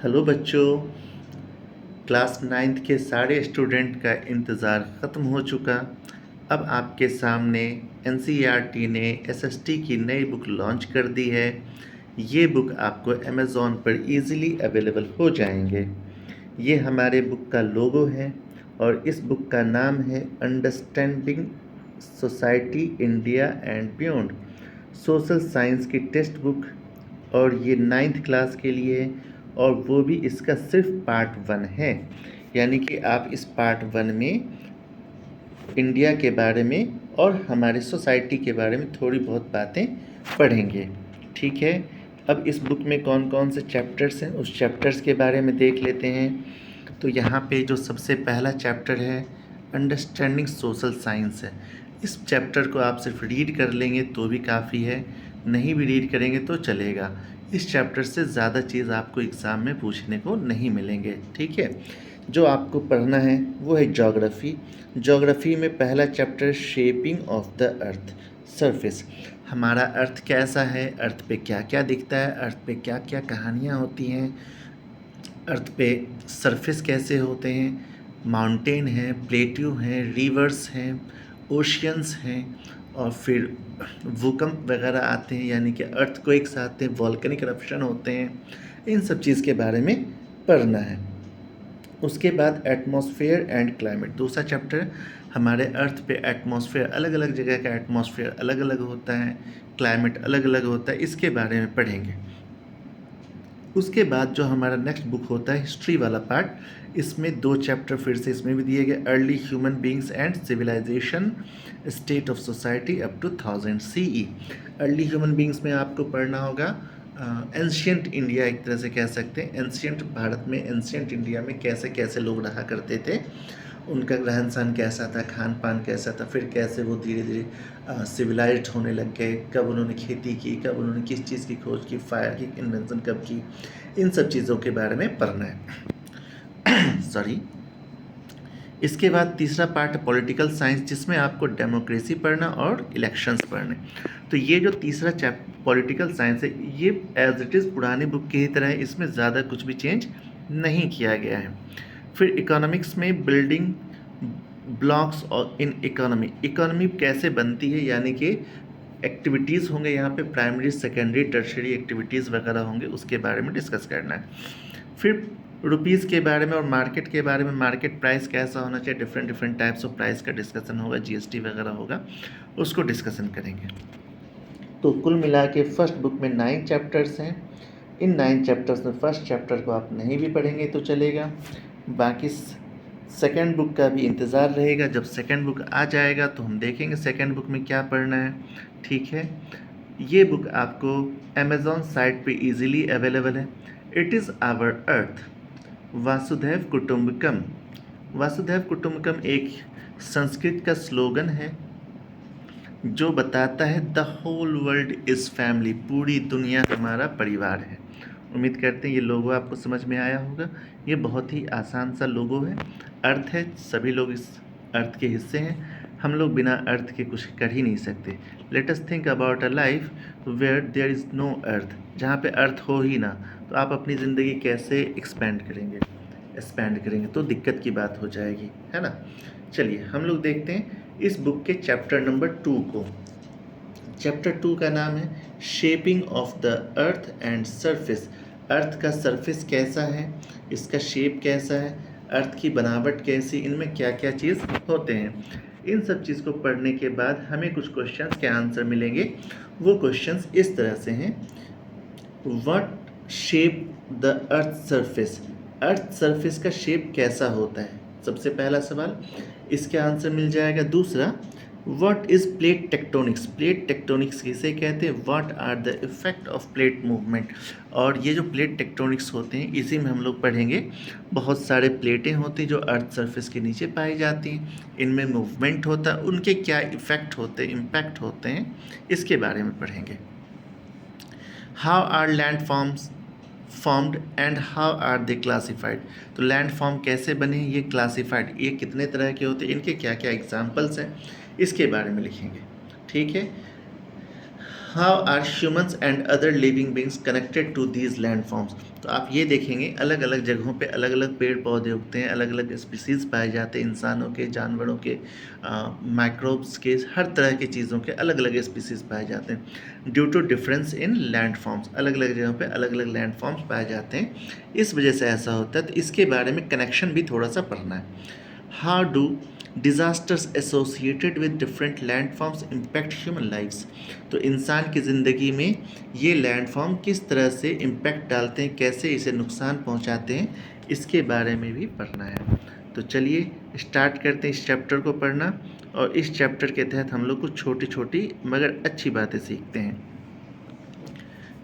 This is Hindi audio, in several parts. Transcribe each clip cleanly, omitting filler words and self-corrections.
हेलो बच्चों। क्लास नाइन्थ के सारे स्टूडेंट का इंतज़ार ख़त्म हो चुका। अब आपके सामने एनसीईआरटी ने एसएसटी की नई बुक लॉन्च कर दी है। ये बुक आपको अमेज़ॉन पर इजीली अवेलेबल हो जाएंगे। ये हमारे बुक का लोगो है और इस बुक का नाम है understanding society India and beyond, social science की टेक्स्ट बुक। और ये नाइन्थ क्लास के लिए है और वो भी इसका सिर्फ पार्ट 1 है। यानी कि आप इस पार्ट 1 में इंडिया के बारे में और हमारे सोसाइटी के बारे में थोड़ी बहुत बातें पढ़ेंगे। ठीक है, अब इस बुक में कौन कौन से चैप्टर्स हैं उस चैप्टर्स के बारे में देख लेते हैं। तो यहाँ पे जो सबसे पहला चैप्टर है अंडरस्टैंडिंग सोशल साइंस है। इस चैप्टर को आप सिर्फ रीड कर लेंगे तो भी काफ़ी है, नहीं भी रीड करेंगे तो चलेगा। इस चैप्टर से ज़्यादा चीज़ आपको एग्ज़ाम में पूछने को नहीं मिलेंगे। ठीक है, जो आपको पढ़ना है वो है ज्योग्राफी। ज्योग्राफी में पहला chapter shaping of the earth surface. हमारा अर्थ कैसा है, अर्थ पे क्या क्या दिखता है, अर्थ पे क्या क्या कहानियाँ होती हैं, अर्थ पे सरफेस कैसे होते हैं, माउंटेन हैं, प्लेट्यू हैं, रिवर्स हैं, ओशियंस हैं, और फिर भूकंप वगैरह आते हैं यानी कि अर्थक्वेक्स आते हैं, वॉल्केनिक इरप्शन होते हैं। इन सब चीज़ के बारे में पढ़ना है। उसके बाद एटमॉस्फेयर एंड क्लाइमेट दूसरा चैप्टर। हमारे अर्थ पे एटमॉस्फेयर, अलग अलग जगह का एटमॉस्फेयर अलग अलग होता है, क्लाइमेट अलग अलग होता है, इसके बारे में पढ़ेंगे। उसके बाद जो हमारा नेक्स्ट बुक होता है हिस्ट्री वाला पार्ट, इसमें 2 चैप्टर फिर से इसमें भी दिए गए, early human beings and civilisation, state of society up to 1000 CE। Early human beings में आपको पढ़ना होगा एंशियंट इंडिया, एक तरह से कह सकते हैं एंशियंट भारत में, एंशियंट इंडिया में कैसे कैसे लोग रहा करते थे, उनका रहन सहन कैसा था, खान पान कैसा था, फिर कैसे वो धीरे धीरे सिविलाइज्ड होने लग गए, कब उन्होंने खेती की, कब उन्होंने किस चीज़ की खोज की, फायर की इन्वेंशन कब की, इन सब चीज़ों के बारे में पढ़ना है। सॉरी। इसके बाद तीसरा पार्ट है पॉलिटिकल साइंस, जिसमें आपको डेमोक्रेसी पढ़ना और इलेक्शंस पढ़ने। तो ये जो तीसरा पॉलिटिकल साइंस है ये एज इट इज़ पुरानी बुक की ही तरह है, इसमें ज़्यादा कुछ भी चेंज नहीं किया गया है। फिर इकोनॉमिक्स में बिल्डिंग ब्लॉक्स और इन इकोनॉमी, इकोनॉमी कैसे बनती है यानी कि एक्टिविटीज़ होंगे यहाँ पे, प्राइमरी सेकेंडरी टर्शरी एक्टिविटीज़ वगैरह होंगे, उसके बारे में डिस्कस करना है। फिर रुपीज़ के बारे में और मार्केट के बारे में, मार्केट प्राइस कैसा होना चाहिए, different different types of price का डिस्कशन होगा, जीएसटी वगैरह होगा, उसको डिस्कशन करेंगे। तो कुल मिला के फर्स्ट बुक में 9 चैप्टर्स हैं। इन 9 चैप्टर्स में फर्स्ट चैप्टर को आप नहीं भी पढ़ेंगे तो चलेगा, बाकी सेकेंड बुक का भी इंतज़ार रहेगा। जब सेकेंड बुक आ जाएगा तो हम देखेंगे सेकेंड बुक में क्या पढ़ना है। ठीक है, ये बुक आपको अमेज़ॉन साइट पे इजीली अवेलेबल है। It is our earth Vasudhaiva Kutumbakam. Vasudhaiva Kutumbakam एक संस्कृत का स्लोगन है जो बताता है the whole world is family, पूरी दुनिया हमारा परिवार है। उम्मीद करते हैं ये लोगो आपको समझ में आया होगा। ये बहुत ही आसान सा लोगो है। अर्थ है, सभी लोग इस अर्थ के हिस्से हैं, हम लोग बिना अर्थ के कुछ कर ही नहीं सकते। Let us think about a life where there is no earth, जहाँ पे अर्थ हो ही ना, तो आप अपनी ज़िंदगी कैसे एक्सपेंड करेंगे तो दिक्कत की बात हो जाएगी, है ना। चलिए हम लोग देखते हैं इस बुक के चैप्टर नंबर 2 को। चैप्टर 2 का नाम है shaping of the earth and surface. Earth का सरफेस कैसा है, इसका शेप कैसा है, अर्थ की बनावट कैसी, इनमें क्या क्या चीज़ होते हैं। इन सब चीज़ को पढ़ने के बाद हमें कुछ क्वेश्चंस के आंसर मिलेंगे। वो क्वेश्चंस इस तरह से हैं, what shape the earth surface, earth surface का शेप कैसा होता है, सबसे पहला सवाल, इसका आंसर मिल जाएगा। दूसरा, what is plate tectonics, plate tectonics किसे कहते हैं, what are the effect of plate movement. और ये जो प्लेट टेक्टोनिक्स होते हैं इसी में हम लोग पढ़ेंगे, बहुत सारे प्लेटें होती हैं जो अर्थ सरफेस के नीचे पाई जाती हैं, इनमें मूवमेंट होता है, उनके क्या इफ़ेक्ट होते हैं, इम्पैक्ट होते हैं, इसके बारे में पढ़ेंगे। How are land forms formed and how are they classified, तो लैंड फॉर्म कैसे बने, ये क्लासिफाइड, ये कितने तरह के होते हैं, इनके क्या क्या एग्जाम्पल्स हैं, इसके बारे में लिखेंगे। ठीक है, how are humans and other living beings connected to these land forms. तो आप ये देखेंगे अलग अलग जगहों पे अलग अलग पेड़ पौधे उगते हैं, अलग अलग स्पीसीज़ पाए जाते हैं, इंसानों के, जानवरों के, माइक्रोब्स के, हर तरह की चीज़ों के अलग अलग स्पीसीज़ पाए जाते हैं। Due to difference in land forms, अलग अलग जगहों पे अलग अलग लैंड फॉर्म्स पाए जाते हैं, इस वजह से ऐसा होता है। तो इसके बारे में कनेक्शन भी थोड़ा सा पढ़ना है। How do disasters associated with different landforms impact human lifes. तो इंसान की ज़िंदगी में ये लैंडफॉर्म किस तरह से इम्पैक्ट डालते हैं, कैसे इसे नुकसान पहुंचाते हैं, इसके बारे में भी पढ़ना है। तो चलिए स्टार्ट करते हैं इस चैप्टर को पढ़ना, और इस चैप्टर के तहत हम लोग कुछ छोटी छोटी मगर अच्छी बातें सीखते हैं।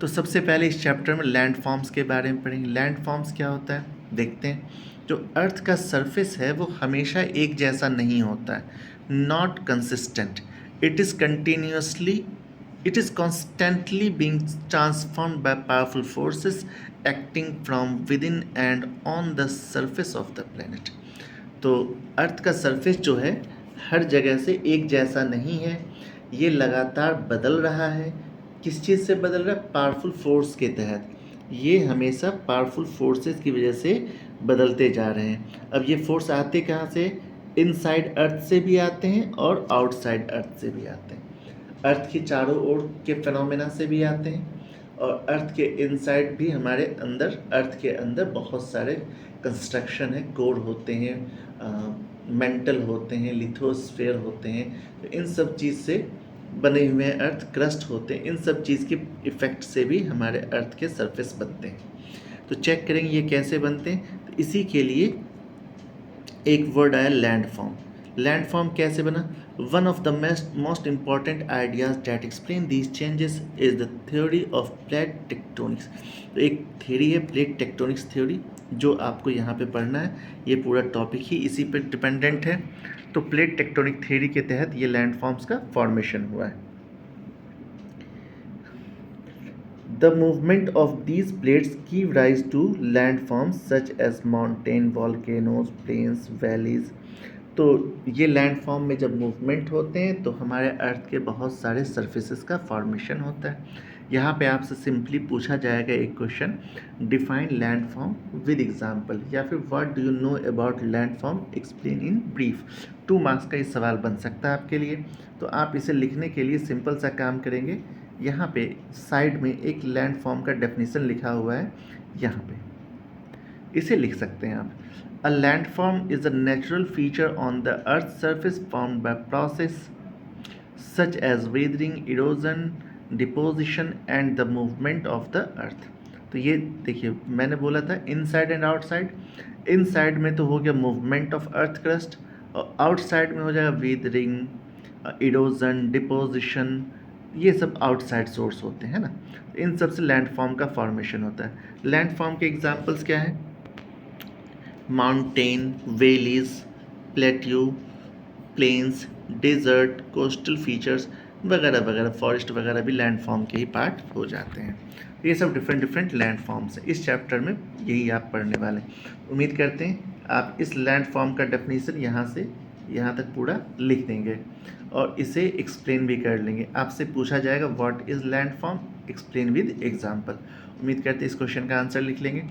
तो सबसे पहले इस चैप्टर में लैंड फॉर्म्स के बारे में पढ़ेंगे। लैंड फॉर्म्स क्या होता है देखते हैं। जो अर्थ का सरफेस है वो हमेशा एक जैसा नहीं होता है, not consistent. It is constantly being transformed by powerful forces acting from within and on the surface of the planet. तो अर्थ का सरफेस जो है हर जगह से एक जैसा नहीं है, ये लगातार बदल रहा है। किस चीज़ से बदल रहा है? पावरफुल फोर्स के तहत। ये हमेशा पावरफुल फोर्सेस की वजह से बदलते जा रहे हैं। अब ये फोर्स आते कहाँ से? इनसाइड अर्थ से भी आते हैं और आउटसाइड अर्थ से भी आते हैं। अर्थ की चारों ओर के फिनोमेना से भी आते हैं, और अर्थ के इनसाइड भी हमारे अंदर, अर्थ के अंदर बहुत सारे कंस्ट्रक्शन है, कोर होते हैं, मेंटल होते हैं, लिथोस्फेयर होते हैं। तो इन सब चीज़ से बने हुए हैं, अर्थ क्रस्ट होते हैं, इन सब चीज़ के इफ़ेक्ट से भी हमारे अर्थ के सरफेस बनते हैं। तो चेक करेंगे ये कैसे बनते हैं। तो इसी के लिए एक वर्ड आया लैंडफॉर्म। लैंडफॉर्म कैसे बना? One of the most important ideas that explain these changes is the theory of plate tectonics. तो एक थ्योरी है प्लेट टेक्टोनिक्स थ्योरी, जो आपको यहाँ पे पढ़ना है। ये पूरा टॉपिक ही इसी पर डिपेंडेंट है। तो प्लेट टेक्टोनिक थ्योरी के तहत ये लैंडफॉर्म्स का फॉर्मेशन हुआ है। The movement of these plates give rise to landforms such as mountain, volcanoes, plains, valleys। तो ये लैंडफॉर्म में जब मूवमेंट होते हैं तो हमारे अर्थ के बहुत सारे सरफेसेस का फॉर्मेशन होता है। यहाँ पे आपसे सिंपली पूछा जाएगा एक question, define landform with example, या फिर what do you know about landform, explain in brief. 2 marks का ये सवाल बन सकता है आपके लिए। तो आप इसे लिखने के लिए सिंपल सा काम करेंगे, यहाँ पे साइड में एक लैंडफॉर्म का डेफिनेशन लिखा हुआ है, यहाँ पे इसे लिख सकते हैं आप। A landform is a natural feature on the Earth's surface formed by process such as weathering, erosion, deposition and the movement of the earth। तो ये देखिए मैंने बोला था इनसाइड एंड आउटसाइड। इनसाइड में तो हो गया मूवमेंट ऑफ अर्थ क्रस्ट, और आउटसाइड में हो जाएगा weathering, इरोजन, डिपोजिशन, ये सब आउटसाइड सोर्स होते हैं ना। इन सब से लैंडफॉर्म का फॉर्मेशन होता है। लैंडफॉर्म के एग्जांपल्स क्या हैं? Mountain, valleys, plateau, plains, desert, coastal features वगैरह वगैरह, फॉरेस्ट वगैरह भी लैंडफॉर्म के ही पार्ट हो जाते हैं। ये सब डिफरेंट डिफरेंट लैंडफॉर्म्स हैं। इस चैप्टर में यही आप पढ़ने वाले हैं। उम्मीद करते हैं आप इस लैंडफॉर्म का डेफिनेशन यहाँ से यहाँ तक पूरा लिख देंगे और इसे एक्सप्लेन भी कर लेंगे। आपसे पूछा जाएगा what is landform, explain with example. उम्मीद करते हैं इस क्वेश्चन का आंसर लिख लेंगे।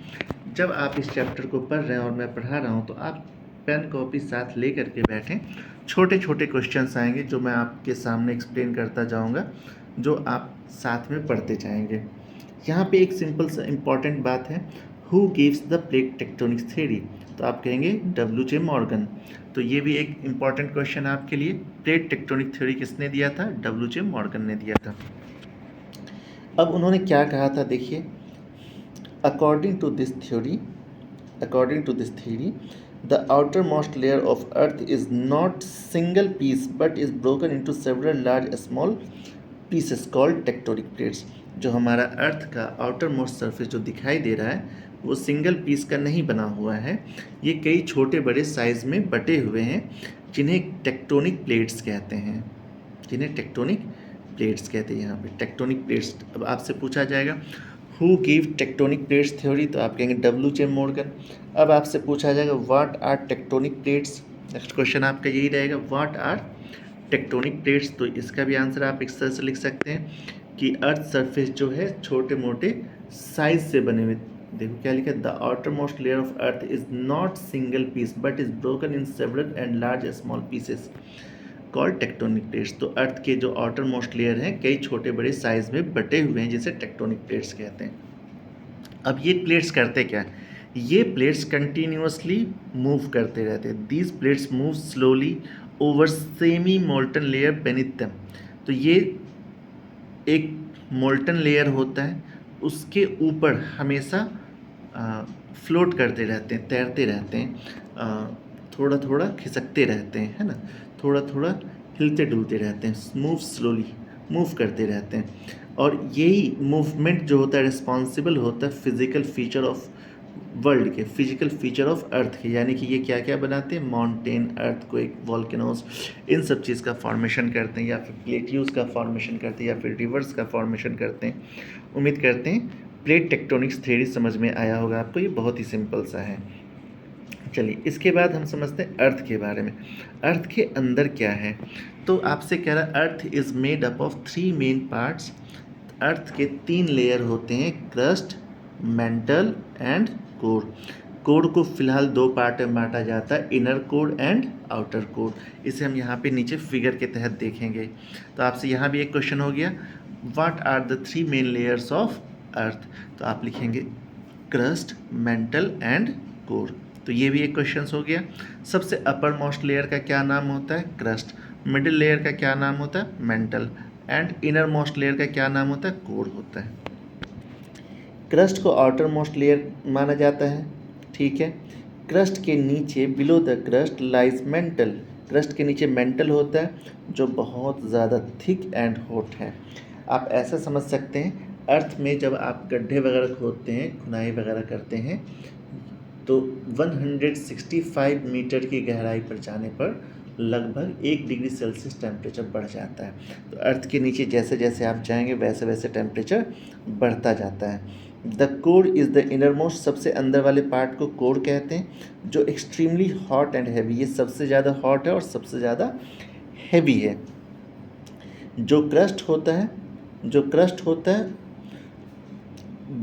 जब आप इस चैप्टर को पढ़ रहे हैं और मैं पढ़ा रहा हूँ तो आप पेन कॉपी साथ ले करके बैठें। छोटे छोटे क्वेश्चंस आएंगे जो मैं आपके सामने एक्सप्लेन करता जाऊँगा, जो आप साथ में पढ़ते जाएंगे। यहाँ पे एक सिंपल सा इम्पॉर्टेंट बात है, who gives the plate tectonics theory. तो आप कहेंगे W.J. मॉर्गन। तो ये भी एक इम्पॉर्टेंट क्वेश्चन है आपके लिए। प्लेट टेक्टोनिक थ्योरी किसने दिया था? W.J. मॉर्गन ने दिया था। अब उन्होंने क्या कहा था देखिए, according to this theory, the outermost layer of earth is not single piece but is broken into several large small pieces called tectonic plates। जो हमारा अर्थ का आउटर मोस्ट सरफेस जो दिखाई दे रहा है वो सिंगल पीस का नहीं बना हुआ है, ये कई छोटे बड़े साइज में बटे हुए हैं, जिन्हें टेक्टोनिक प्लेट्स कहते हैं। यहाँ पे टेक्टोनिक प्लेट्स। अब आपसे पूछा जाएगा who give tectonic plates theory, तो आप कहेंगे W.J. मॉर्गन। अब आपसे पूछा जाएगा what are tectonic plates, next question आपका यही रहेगा, व्हाट आर टेक्टोनिक प्लेट्स। तो इसका भी आंसर आप इस तरह से लिख सकते हैं, कि अर्थ सरफेस जो है छोटे मोटे साइज से बने हुए। देखो क्या लिखा है, the outer most layer of earth is not single piece but is broken in several and large small pieces called tectonic plates. तो अर्थ के जो आउटर मोस्ट लेयर हैं कई छोटे बड़े साइज में बटे हुए हैं, जिसे टेक्टोनिक प्लेट्स कहते हैं। अब ये प्लेट्स करते क्या है, ये प्लेट्स कंटिन्यूअसली मूव करते रहते हैं। These plates move slowly over semi molten layer beneath them. तो ये एक मोल्टन लेयर होता है, उसके ऊपर हमेशा फ्लोट करते रहते हैं, तैरते रहते हैं, थोड़ा थोड़ा खिसकते रहते हैं, है ना, थोड़ा थोड़ा हिलते डुलते रहते हैं, मूव स्लोली मूव करते रहते हैं। और यही मूवमेंट जो होता है रिस्पॉन्सिबल होता है फिजिकल फीचर ऑफ वर्ल्ड के, फिजिकल फीचर ऑफ अर्थ के, यानी कि ये क्या क्या बनाते हैं, माउंटेन, अर्थक्वेक, वॉल्केनोज, इन सब चीज़ का फॉर्मेशन करते हैं, या फिर प्लेट्यूज का फॉर्मेशन करते हैं, या फिर रिवर्स का फॉर्मेशन करते हैं। उम्मीद करते हैं प्लेट टेक्टोनिक्स थ्योरी समझ में आया होगा आपको, ये बहुत ही सिंपल सा है। चलिए इसके बाद हम समझते हैं अर्थ के बारे में। अर्थ के अंदर क्या है, तो आपसे कह रहा है earth is made up of 3 main parts. Earth के 3 लेयर होते हैं, crust, mantle and core. Core को फिलहाल 2 पार्ट में बांटा जाता है, inner core and outer core. इसे हम यहाँ पे नीचे फिगर के तहत देखेंगे। तो आपसे यहाँ भी एक क्वेश्चन हो गया, what are the 3 main layers of earth. तो आप लिखेंगे क्रस्ट, मेंटल एंड कोर। तो ये भी एक क्वेश्चन हो गया। सबसे अपर मोस्ट लेयर का क्या नाम होता है, क्रस्ट। मिडिल लेयर का क्या नाम होता है, mental. And inner most layer का क्या नाम होता है, कोर होता है। क्रस्ट को आउटर मोस्ट लेयर माना जाता है, ठीक है। क्रस्ट के नीचे below the crust lies mental. Crust के नीचे मेंटल होता है जो बहुत ज़्यादा थिक एंड हॉट है। आप ऐसा समझ सकते हैं, अर्थ में जब आप गड्ढे वगैरह खोदते हैं, खुदाई वगैरह करते हैं, तो 165 मीटर की गहराई पर जाने पर लगभग 1 डिग्री सेल्सियस टेम्परेचर बढ़ जाता है। तो अर्थ के नीचे जैसे जैसे आप जाएंगे वैसे वैसे टेम्परेचर बढ़ता जाता है। The core is the inner most. सबसे अंदर वाले पार्ट को कोर कहते हैं, जो एक्सट्रीमली हॉट एंड हैवी, ये सबसे ज़्यादा हॉट है और सबसे ज़्यादा हैवी है। जो क्रस्ट होता है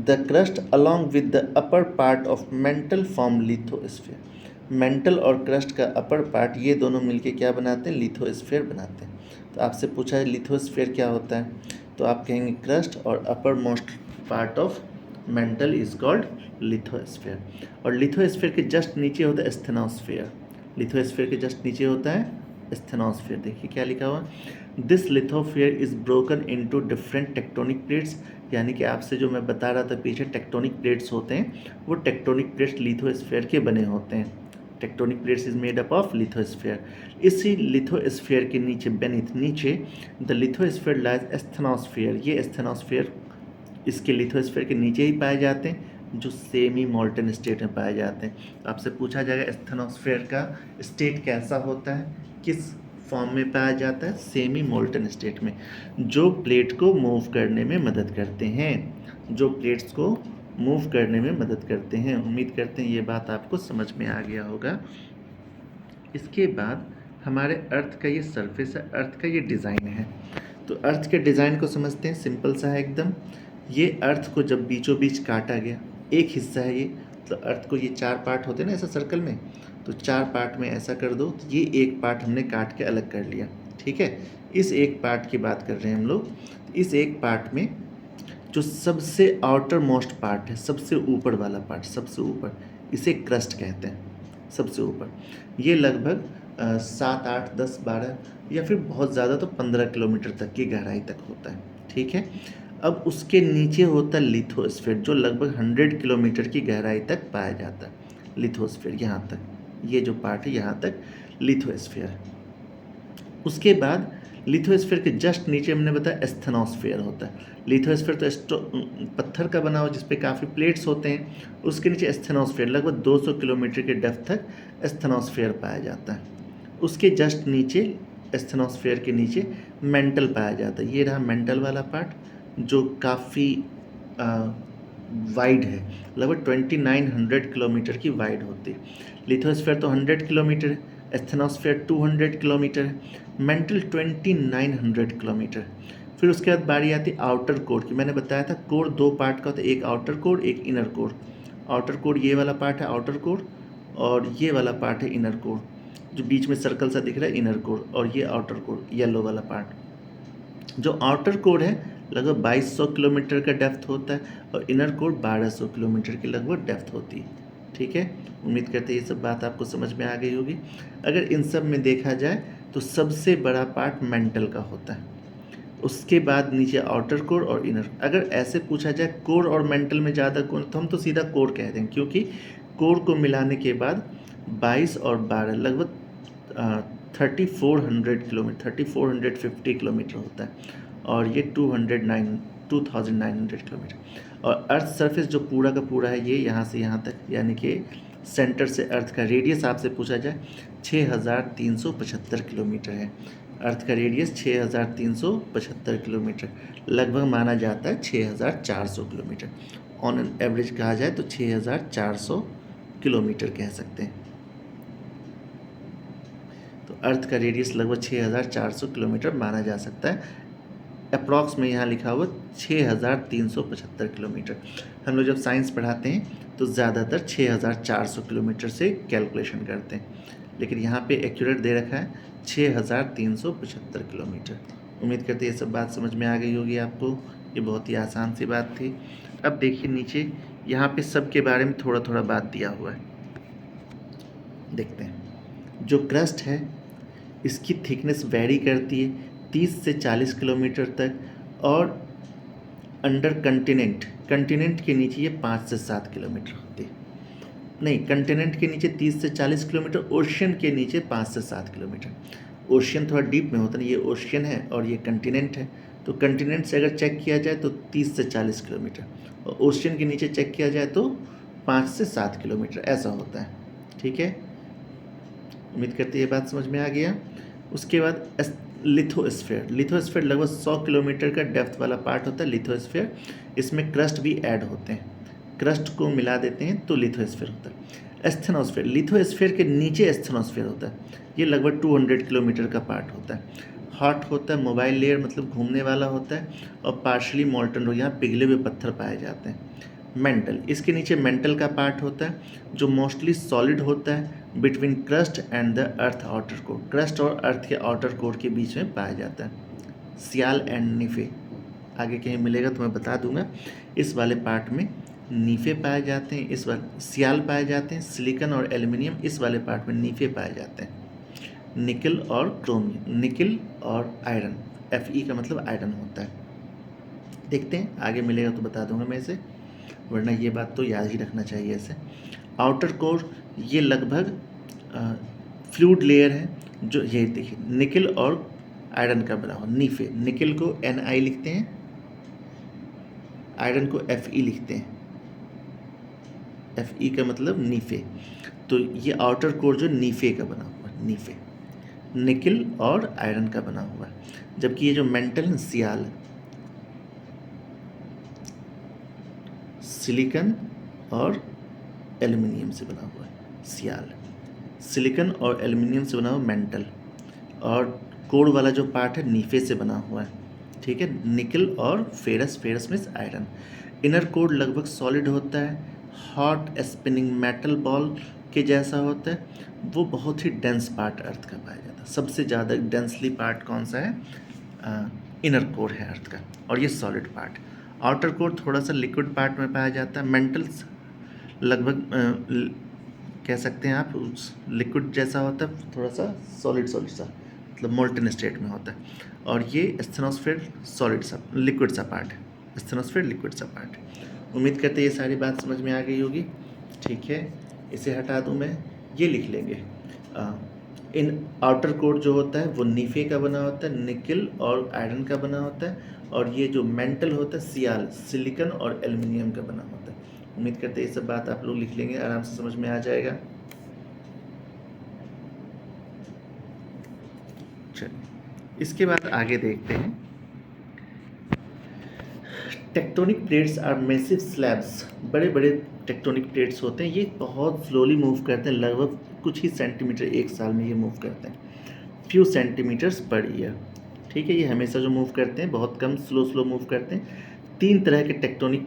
the crust along with the upper part of mental form lithosphere. Mental और क्रस्ट का अपर पार्ट, ये दोनों मिलके क्या बनाते हैं, लिथोस्फीयर बनाते हैं। तो आपसे पूछा है लिथोस्फीयर क्या होता है, तो आप कहेंगे क्रस्ट और upper most part of mental is called lithosphere. और लिथोस्फीयर के जस्ट नीचे होता है स्टेनोस्फीयर। लिथोस्फीयर के जस्ट नीचे होता है स्टेनोस्फीयर। देखिए क्या लिखा हुआ, this lithosphere is broken into different tectonic plates. यानी कि आपसे जो मैं बता रहा था पीछे टेक्टोनिक प्लेट्स होते हैं, वो टेक्टोनिक प्लेट्स लिथोस्फीयर के बने होते हैं। Tectonic plates is made up of lithosphere. इसी लिथोस्फीयर के नीचे बेनीथ, नीचे द लिथोस्फीयर लाइज स्टेनोस्फीयर। ये स्टेनोस्फीयर इसके लिथोस्फीयर के नीचे ही पाए जाते हैं, जो सेमी मोल्टन स्टेट में पाए जाते हैं। तो आपसे पूछा जाएगा स्टेनोस्फीयर का स्टेट कैसा होता है, किस फॉर्म में पाया जाता है, सेमी मोल्टन स्टेट में, जो प्लेट को मूव करने में मदद करते हैं, जो प्लेट्स को मूव करने में मदद करते हैं। उम्मीद करते हैं ये बात आपको समझ में आ गया होगा। इसके बाद हमारे अर्थ का ये सरफेस है, अर्थ का ये डिज़ाइन है। तो अर्थ के डिज़ाइन को समझते हैं, सिंपल सा है एकदम। ये अर्थ को जब बीचों बीच काटा गया, एक हिस्सा है ये, तो अर्थ को ये 4 पार्ट होते हैं ना ऐसा सर्कल में, तो 4 पार्ट में ऐसा कर दो, तो ये एक पार्ट हमने काट के अलग कर लिया, ठीक है। इस एक पार्ट की बात कर रहे हैं हम लोग। इस एक पार्ट में जो सबसे आउटर मोस्ट पार्ट है, सबसे ऊपर वाला पार्ट, सबसे ऊपर, इसे क्रस्ट कहते हैं, सबसे ऊपर। ये लगभग 7, 8, 10, 12 या फिर बहुत ज़्यादा तो 15 किलोमीटर तक की गहराई तक होता है, ठीक है। अब उसके नीचे होता है लिथोस्फीयर, जो लगभग 100 किलोमीटर की गहराई तक पाया जाता है। लिथोस्फीयर यहाँ तक, ये जो पार्ट है यहाँ तक लिथोस्फीयर। उसके बाद लिथोस्फीयर के जस्ट नीचे हमने बताया स्टेनोस्फीयर होता है। लिथोस्फीयर तो पत्थर का बना हुआ जिस पे काफ़ी प्लेट्स होते हैं, उसके नीचे स्टेनोस्फीयर, लगभग 200 किलोमीटर के डेप्थ तक स्टेनोस्फीयर पाया जाता है। उसके जस्ट नीचे, स्टेनोस्फीयर के नीचे मेंटल पाया जाता है। ये रहा मेंटल वाला पार्ट, जो काफ़ी वाइड है, लगभग 2900 किलोमीटर की वाइड होती है। लिथोस्फीयर तो 100 किलोमीटर है, स्टेनोस्फीयर 200 किलोमीटर है, मेंटल 2900 किलोमीटर। फिर उसके बाद बारी आती है आउटर कोर की। मैंने बताया था कोर दो पार्ट का होता है, एक आउटर कोर एक इनर कोर। आउटर कोर ये वाला पार्ट है आउटर कोर, और ये वाला पार्ट है इनर कोर, जो बीच में सर्कल सा दिख रहा है इनर कोर, और ये आउटर कोर येलो वाला पार्ट। जो आउटर कोर है लगभग 2200 किलोमीटर का डेप्थ होता है, और इनर कोर 1200 किलोमीटर की लगभग डेप्थ होती है। ठीक है, उम्मीद करते हैं ये सब बात आपको समझ में आ गई होगी। अगर इन सब में देखा जाए तो सबसे बड़ा पार्ट मेंटल का होता है, उसके बाद नीचे आउटर कोर और इनर। अगर ऐसे पूछा जाए कोर और मेंटल में ज़्यादा कौन, तो हम तो सीधा कोर कह देंगे, क्योंकि कोर को मिलाने के बाद 22 और 12 लगभग 3400 किलोमीटर 3450 किलोमीटर होता है, और ये 2900 किलोमीटर। और अर्थ सरफेस जो पूरा का पूरा है ये यहाँ से यहाँ तक, यानी कि सेंटर से अर्थ का रेडियस आपसे पूछा जाए 6375 किलोमीटर है। अर्थ का रेडियस 6375 किलोमीटर, लगभग माना जाता है 6400 किलोमीटर। ऑन एन एवरेज कहा जाए तो 6400 किलोमीटर कह सकते हैं। तो अर्थ का रेडियस लगभग 6400 किलोमीटर माना जा सकता है। अप्रॉक्स में यहाँ लिखा हुआ 6375 किलोमीटर। हम लोग जब साइंस पढ़ाते हैं तो ज़्यादातर 6400 किलोमीटर से कैलकुलेशन करते हैं, लेकिन यहाँ पे एक्यूरेट दे रखा है 6375 किलोमीटर। उम्मीद करते हैं ये सब बात समझ में आ गई होगी आपको। ये बहुत ही आसान सी बात थी। अब देखिए नीचे यहाँ पे सब के बारे में थोड़ा थोड़ा बात दिया हुआ है, देखते हैं। जो क्रस्ट है इसकी थिकनेस वेरी करती है 30 से 40 किलोमीटर तक, और अंडर कंटिनेंट के नीचे ये 5 से 7 किलोमीटर होती है। नहीं, कंटिनेंट के नीचे 30 से 40 किलोमीटर, ओशियन के नीचे 5 से 7 किलोमीटर। ओशियन थोड़ा डीप में होता है, ये ओशियन है और ये कंटिनेंट है। तो कंटिनेंट से अगर चेक किया जाए तो 30 से 40 किलोमीटर, और ओशियन के नीचे चेक किया जाए तो 5 से 7 किलोमीटर, ऐसा होता है। ठीक है, उम्मीद करते ये बात समझ में आ गया। उसके बाद लिथोस्फीयर लगभग 100 किलोमीटर का डेप्थ वाला पार्ट होता है लिथोस्फीयर। इसमें क्रस्ट भी ऐड होते हैं, क्रस्ट को मिला देते हैं तो लिथोस्फीयर होता है। एस्थेनोस्फीयर, लिथोस्फीयर के नीचे एस्थेनोस्फीयर होता है, ये लगभग 200 किलोमीटर का पार्ट होता है। हॉट होता है, मोबाइल लेयर मतलब घूमने वाला होता है, और पार्शली मोल्टन, यहाँ पिघले हुए पत्थर पाए जाते हैं। मेंटल, इसके नीचे मेंटल का पार्ट होता है जो मोस्टली सॉलिड होता है between crust and the earth outer core, crust और अर्थ के आउटर कोर के बीच में पाया जाता है। सियाल एंड नीफे, आगे कहीं मिलेगा तो मैं बता दूंगा। इस वाले पार्ट में नीफे पाए जाते हैं, इस वाले सियाल पाए जाते हैं। सिलिकॉन और एल्युमिनियम इस वाले पार्ट में नीफे पाए जाते हैं। निकल और क्रोमियम, निकल और आयरन, Fe का मतलब आयरन होता है। देखते हैं आगे मिलेगा तो बता दूंगा मैं इसे, वरना ये बात तो याद ही रखना चाहिए इसे। आउटर कोर ये लगभग फ्लूइड लेयर है, जो ये देखिए निकल और आयरन का बना हुआ नीफे। निकल को Ni लिखते हैं, आयरन को Fe लिखते हैं। Fe का मतलब नीफे। तो ये आउटर कोर जो नीफे का बना हुआ है, नीफे निकल और आयरन का बना हुआ है। जबकि ये जो मेंटल सियाल, सिलिकॉन और एल्युमिनियम से बना हुआ है। सियाल सिलिकॉन और एल्युमिनियम से बना हुआ मेंटल, और कोर वाला जो पार्ट है नीफे से बना हुआ है। ठीक है, निकल और ferrous means iron. Inner core लगभग सॉलिड होता है, हॉट स्पिनिंग मेटल बॉल के जैसा होता है। वो बहुत ही डेंस पार्ट अर्थ का पाया जाता है। सबसे ज़्यादा डेंसली पार्ट कौन सा है? इनर कोर है अर्थ का, और ये सॉलिड पार्ट। आउटर कोर थोड़ा सा लिक्विड पार्ट में पाया जाता है। मेंटल्स लगभग कह सकते हैं आप लिक्विड जैसा होता है, थोड़ा सा सॉलिड सा, मतलब मोल्टन स्टेट में होता है। और ये एस्थेनोस्फीयर सॉलिड सा लिक्विड सा पार्ट है, एस्थेनोस्फीयर लिक्विड सा पार्ट है। उम्मीद करते हैं ये सारी बात समझ में आ गई होगी। ठीक है, इसे हटा दूँ मैं, ये लिख लेंगे। इन आउटर कोर जो होता है वो नीफे का बना होता है, निकल और आयरन का बना होता है, और ये जो मेंटल होता है सियाल, सिलिकॉन और एल्युमिनियम का बना होता है। उम्मीद करते हैं ये सब बात आप लोग लिख लेंगे, आराम से समझ में आ जाएगा। चलिए इसके बाद आगे देखते हैं। Tectonic plates are massive slabs, बड़े बड़े टेक्टोनिक प्लेट्स होते हैं, ये बहुत स्लोली मूव करते हैं, लगभग कुछ ही सेंटीमीटर एक साल में ये मूव करते हैं, फ्यू सेंटीमीटर्स पर ईयर। ठीक है, ये हमेशा जो मूव करते हैं बहुत कम स्लो मूव करते हैं। 3 तरह के tectonic,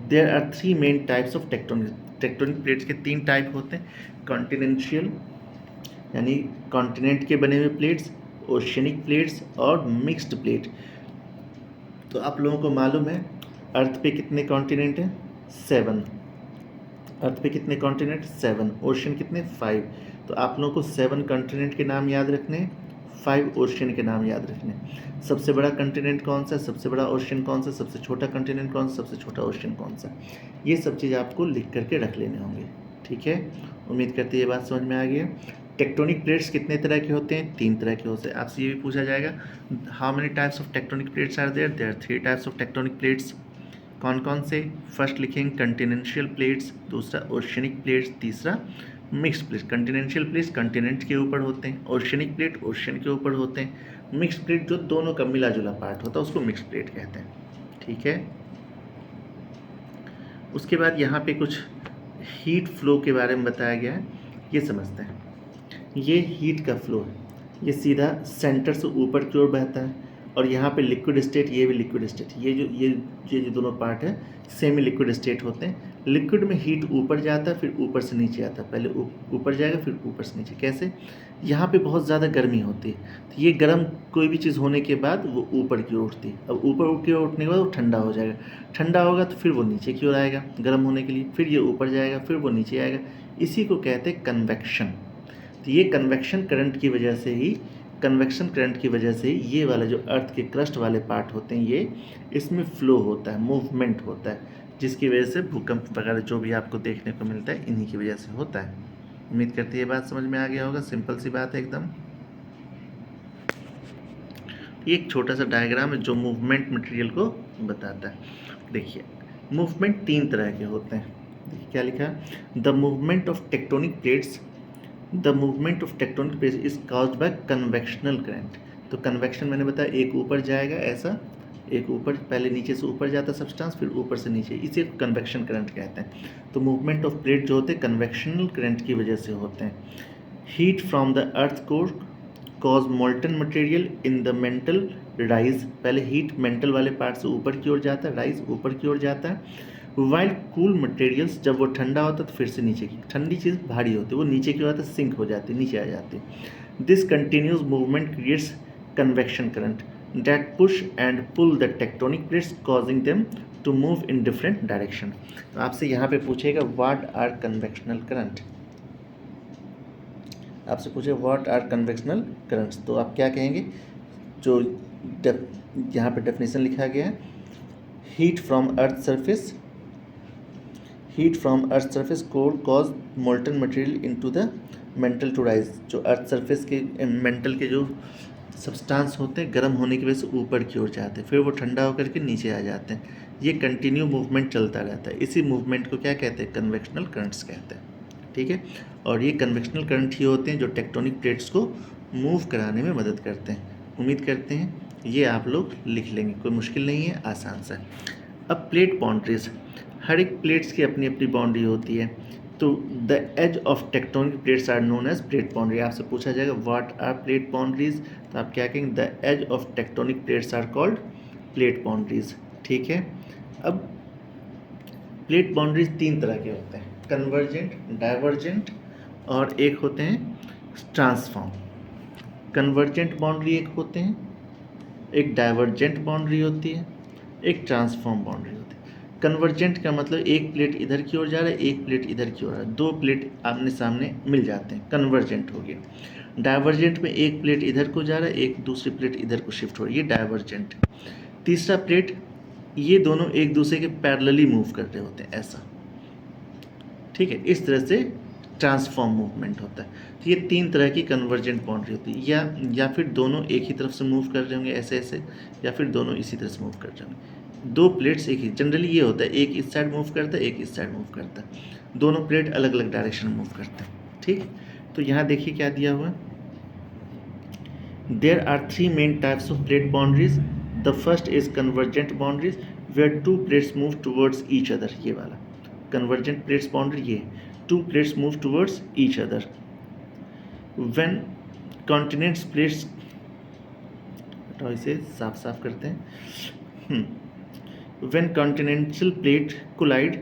there are 3 main types of tectonic plates के 3 टाइप होते हैं। कॉन्टिनेंशियल यानी कॉन्टिनेंट के बने हुए प्लेट्स, ओशियनिक प्लेट्स और मिक्स्ड प्लेट। तो आप लोगों को मालूम है अर्थ पे कितने कॉन्टिनेंट हैं? 7। अर्थ पे कितने कॉन्टिनेंट? 7। ओशियन कितने? 5। तो आप लोगों को 7 कॉन्टिनेंट के नाम याद रखने हैं, 5 ओशियन के नाम याद रखने हैं। सबसे बड़ा कॉन्टिनेंट कौन सा, सबसे बड़ा ओशियन कौन सा, सबसे छोटा कॉन्टिनेंट कौन सा, सबसे छोटा ओशियन कौन सा, ये सब चीज़ आपको लिख करके रख लेने होंगे। ठीक है, उम्मीद करते हैं ये बात समझ में आ गई है। टेक्टोनिक प्लेट्स कितने तरह के होते हैं? 3 तरह के होते हैं। आपसे ये भी पूछा जाएगा how many types of tectonic plates are there? There are 3 types of tectonic plates. कौन कौन से? फर्स्ट लिखेंगे कंटिनेंशियल प्लेट्स, दूसरा ओशियनिक प्लेट्स, तीसरा mixed plate. Continental plates continent के ऊपर होते हैं, ओशियनिक प्लेट ओशियन के ऊपर होते हैं, मिक्स्ड प्लेट जो दोनों का मिला जुला पार्ट होता है उसको मिक्स्ड प्लेट कहते हैं। ठीक है, उसके बाद यहाँ पे कुछ हीट फ्लो के बारे में बताया गया है, ये समझते हैं। ये हीट का फ्लो है, ये सीधा सेंटर से ऊपर की ओर बहता है, और यहाँ पे लिक्विड स्टेट, ये भी लिक्विड स्टेट, ये जो दोनों पार्ट है सेमी लिक्विड स्टेट होते हैं। लिक्विड में हीट ऊपर जाता है फिर ऊपर से नीचे आता है, पहले ऊपर जाएगा फिर ऊपर से नीचे। कैसे? यहाँ पे बहुत ज़्यादा गर्मी होती है, तो ये गर्म कोई भी चीज़ होने के बाद वो ऊपर की ओर उठती है। अब ऊपर की ओर उठने के बाद वो ठंडा हो जाएगा, ठंडा होगा तो फिर वो नीचे की ओर आएगा गर्म होने के लिए, फिर ये ऊपर जाएगा फिर वो नीचे आएगा। इसी को कहते हैं कन्वेक्शन। तो ये कन्वेक्शन करंट की वजह से ही ये वाला जो अर्थ के क्रस्ट वाले पार्ट होते हैं ये इसमें फ्लो होता है, मूवमेंट होता है, जिसकी वजह से भूकंप वगैरह जो भी आपको देखने को मिलता है इन्हीं की वजह से होता है। उम्मीद करते हैं ये बात समझ में आ गया होगा, सिंपल सी बात है एकदम। ये एक छोटा सा डायग्राम है जो मूवमेंट मटेरियल को बताता है। देखिए मूवमेंट 3 तरह के होते हैं। देखिए क्या लिखा है, the movement of tectonic plates is caused bye convectional current. तो कन्वेक्शन मैंने बताया, एक ऊपर जाएगा ऐसा, एक ऊपर, पहले नीचे से ऊपर जाता सब्सटेंस फिर ऊपर से नीचे, इसे कन्वेक्शन करंट कहते हैं। तो मूवमेंट ऑफ प्लेट जो होते हैं कन्वेक्शनल करंट की वजह से होते हैं। Heat from the earth core cause molten material in the mental rise, पहले हीट मेंटल वाले पार्ट से ऊपर की ओर जाता है, राइज ऊपर की ओर जाता है। वाइल कूल मटेरियल्स, जब वो ठंडा होता है तो फिर से नीचे की, ठंडी चीज़ भारी होती है वो नीचे की ओर आता है, सिंक हो जाती है, नीचे आ जाती है। This continuous movement creates convection current that push and pull the tectonic plates causing them to move in different direction. तो आपसे यहाँ पे पूछेगा व्हाट आर कन्वेक्शनल करंट, आपसे पूछे व्हाट आर कन्वेक्शनल करंट्स, तो आप क्या कहेंगे? जो यहाँ पे डेफिनेशन लिखा गया है, heat from earth surface core cause molten material into the mantle to rise. जो अर्थ सरफेस के मेंटल के जो सब्सटेंस होते हैं गर्म होने की वजह से ऊपर की ओर जाते हैं, फिर वो ठंडा होकर के नीचे आ जाते हैं। ये कंटिन्यू मूवमेंट चलता रहता है, इसी मूवमेंट को क्या कहते हैं? कन्वेक्शनल करंट्स कहते हैं। ठीक है, और ये कन्वेक्शनल करंट ही होते हैं जो टेक्टोनिक प्लेट्स को मूव कराने में मदद करते हैं। उम्मीद करते हैं ये आप लोग लिख लेंगे, कोई मुश्किल नहीं है, आसान सा है। अब प्लेट बाउंड्रीज, हर एक प्लेट्स की अपनी अपनी बाउंड्री होती है। तो the edge of tectonic plates are known as plate boundary. आपसे पूछा जाएगा व्हाट आर प्लेट बाउंड्रीज, तो आप क्या कहेंगे? The edge of tectonic plates are called plate boundaries. ठीक है, अब प्लेट बाउंड्रीज 3 तरह के होते हैं, कन्वर्जेंट, डाइवर्जेंट और एक होते हैं ट्रांसफॉर्म। कन्वर्जेंट बाउंड्री एक होते हैं, एक डाइवर्जेंट बाउंड्री होती है, एक ट्रांसफॉर्म बाउंड्री होती है। कन्वर्जेंट का मतलब एक प्लेट इधर की ओर जा रहा है, एक प्लेट इधर की ओर आ रहा है, 2 प्लेट आमने सामने मिल जाते हैं, कन्वर्जेंट हो गया। डाइवर्जेंट में एक प्लेट इधर को जा रहा है, एक दूसरी प्लेट इधर को शिफ्ट हो रही है, ये डाइवर्जेंट। तीसरा प्लेट, ये दोनों एक दूसरे के पैरेलली मूव कर रहे होते हैं ऐसा। ठीक है, इस तरह से ट्रांसफॉर्म मूवमेंट होता है। तो ये 3 तरह की कन्वर्जेंट बाउंड्री होती है, या फिर दोनों एक ही तरफ से मूव कर रहे होंगे ऐसे ऐसे, या फिर दोनों इसी तरह से मूव कर रहे होंगे। 2 प्लेट्स एक ही, जनरली ये होता है एक इस साइड मूव करता है, एक इस साइड मूव करता है, दोनों प्लेट अलग अलग डायरेक्शन मूव करते हैं। ठीक, तो यहाँ देखिए क्या दिया हुआ है, there are 3 main types of plate boundaries. The first is convergent boundaries where 2 plates move towards each other. ये वाला कन्वर्जेंट प्लेट्स बाउंड्री, ये 2 plates move towards each other. When continents plates तो इसे साफ साफ करते हैं। When continental plate collide,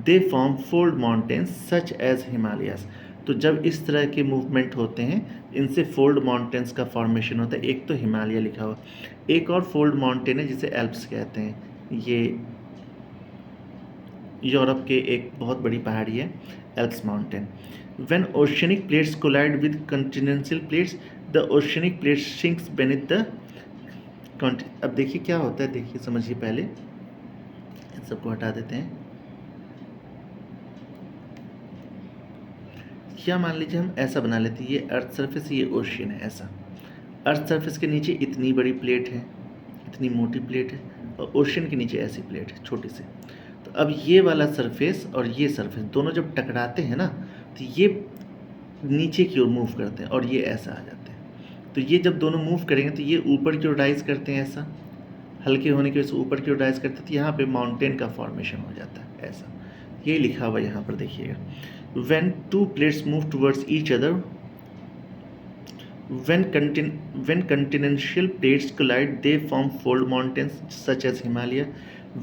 they form fold mountains such as Himalayas. तो जब इस तरह के मूवमेंट होते हैं इनसे फोल्ड माउंटेन्स का फॉर्मेशन होता है। एक तो हिमालय लिखा हुआ, एक और फोल्ड माउंटेन है जिसे एल्प्स कहते हैं। ये यूरोप के एक बहुत बड़ी पहाड़ी है Alps mountain. When oceanic plates collide with continental plates, the oceanic plate sinks beneath the अब देखिए क्या होता है, देखिए समझिए पहले, इन सबको हटा देते हैं। क्या मान लीजिए हम ऐसा बना लेते हैं, ये अर्थ सरफेस, ये ओशियन है। ऐसा अर्थ सरफेस के नीचे इतनी बड़ी प्लेट है, इतनी मोटी प्लेट है, और ओशियन के नीचे ऐसी प्लेट है छोटी सी। तो अब ये वाला सरफेस और ये सरफेस दोनों जब टकराते हैं ना, तो ये नीचे की ओर मूव करते हैं और ये ऐसा आ जाते हैं। तो ये जब दोनों मूव करेंगे तो ये ऊपर की ओर राइज करते हैं, ऐसा हल्के होने की वजह से ऊपर की ओर राइज करते हैं। तो यहाँ पे माउंटेन का फॉर्मेशन हो जाता है ऐसा। ये लिखा हुआ यहाँ पर देखिएगा, when two plates move towards each other, when continental plates collide, they form fold mountains such as Himalaya.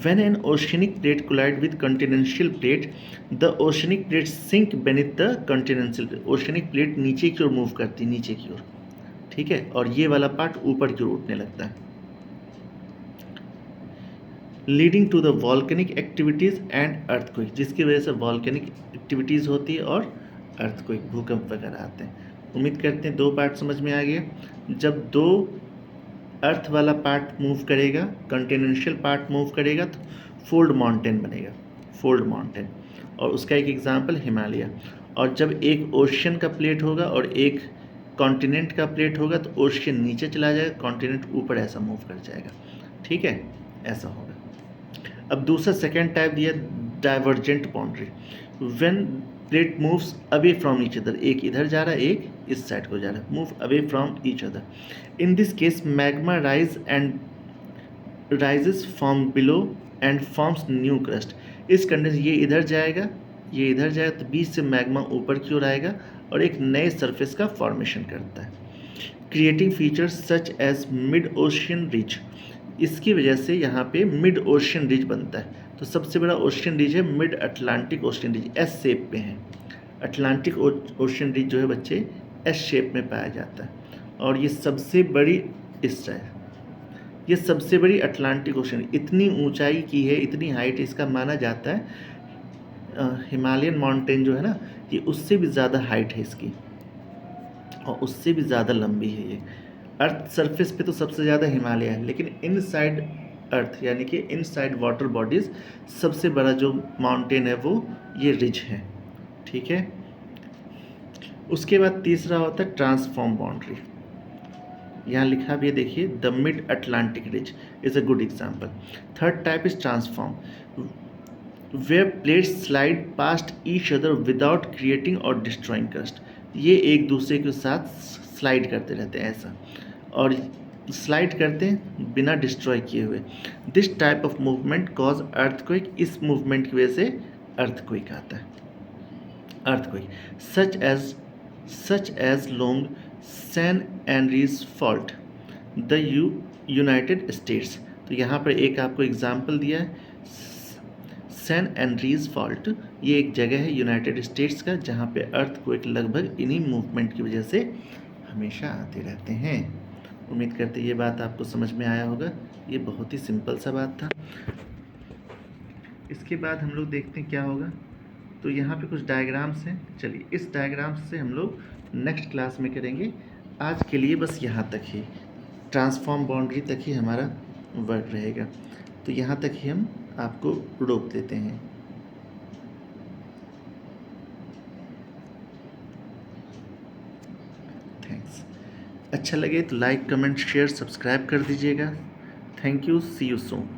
When an oceanic plate collide with continental plate, the oceanic plate sink beneath the continental plate. Oceanic plate नीचे की ओर मूव करती है, नीचे की ओर, ठीक है, और ये वाला पार्ट ऊपर की ओर उठने लगता है, leading to the volcanic activities and earthquake, जिसकी वजह से वॉल्केनिक एक्टिविटीज़ होती है और अर्थक्वेक, भूकंप वगैरह आते हैं। उम्मीद करते हैं दो पार्ट समझ में आ गया। जब दो अर्थ वाला पार्ट मूव करेगा, कॉन्टिनेंशियल पार्ट मूव करेगा, तो फोल्ड माउंटेन बनेगा, फोल्ड माउंटेन, और उसका एक एग्जांपल हिमालय। और जब एक ओशियन का प्लेट होगा और एक कॉन्टिनेंट का प्लेट होगा, तो ओशियन नीचे चला जाएगा, कॉन्टिनेंट ऊपर ऐसा मूव कर जाएगा, ठीक है, ऐसा होगा। अब दूसरा सेकेंड टाइप दिया divergent boundary, when plate moves away from each other, एक इधर जा रहा है एक इस साइड को जा रहा है, move away from each other. In this case magma rises from below and forms new crust. इस कंडीशन ये इधर जाएगा, ये इधर जाएगा, तो बीच से मैग्मा ऊपर की ओर आएगा और एक नए सरफेस का फॉर्मेशन करता है, creating features such as mid ocean ridge. इसकी वजह से यहाँ पे मिड ओशियन रिज बनता है। तो सबसे बड़ा ओशियन रिज है mid Atlantic ocean ridge, S shape में है। अटलांटिक ओशियन रिज जो है बच्चे एस शेप में पाया जाता है, और ये सबसे बड़ी इस है, ये सबसे बड़ी अटलांटिक ओशियन, इतनी ऊंचाई की है, इतनी हाइट, इसका माना जाता है हिमालयन माउंटेन जो है ना, ये उससे भी ज़्यादा हाइट है इसकी, और उससे भी ज़्यादा लंबी है ये। अर्थ सरफेस पे तो सबसे ज़्यादा हिमालय है, लेकिन इनसाइड अर्थ यानी कि इनसाइड वाटर बॉडीज़ सबसे बड़ा जो माउंटेन है वो ये रिज है, ठीक है। उसके बाद तीसरा होता है ट्रांसफॉर्म बाउंड्री, यहाँ लिखा भी है देखिए, the mid Atlantic ridge is a good example. Third type is transform, where plates slide past each other without creating और डिस्ट्रॉइंग क्रस्ट। ये एक दूसरे के साथ स्लाइड करते रहते हैं ऐसा, और स्लाइड करते हैं बिना डिस्ट्रॉय किए हुए। This type of movement cause earthquake, इस मूवमेंट की वजह से अर्थक्वेक आता है, earthquake such as long San Andreas fault the United States. तो यहाँ पर एक आपको एग्जाम्पल दिया है, सैन एंड्रीज फॉल्ट, ये एक जगह है यूनाइटेड स्टेट्स का जहाँ पे अर्थक्वेक लगभग इन्हीं मूवमेंट की वजह से हमेशा आते रहते हैं। उम्मीद करते ये बात आपको समझ में आया होगा, ये बहुत ही सिंपल सा बात था। इसके बाद हम लोग देखते हैं क्या होगा। तो यहाँ पे कुछ डायग्राम्स हैं, चलिए इस डायग्राम से हम लोग नेक्स्ट क्लास में करेंगे। आज के लिए बस यहाँ तक ही, ट्रांसफॉर्म बाउंड्री तक ही हमारा वर्क रहेगा, तो यहाँ तक ही हम आपको रोक देते हैं। थैंक्स। अच्छा लगे तो लाइक, कमेंट, शेयर, सब्सक्राइब कर दीजिएगा। Thank you, see you soon.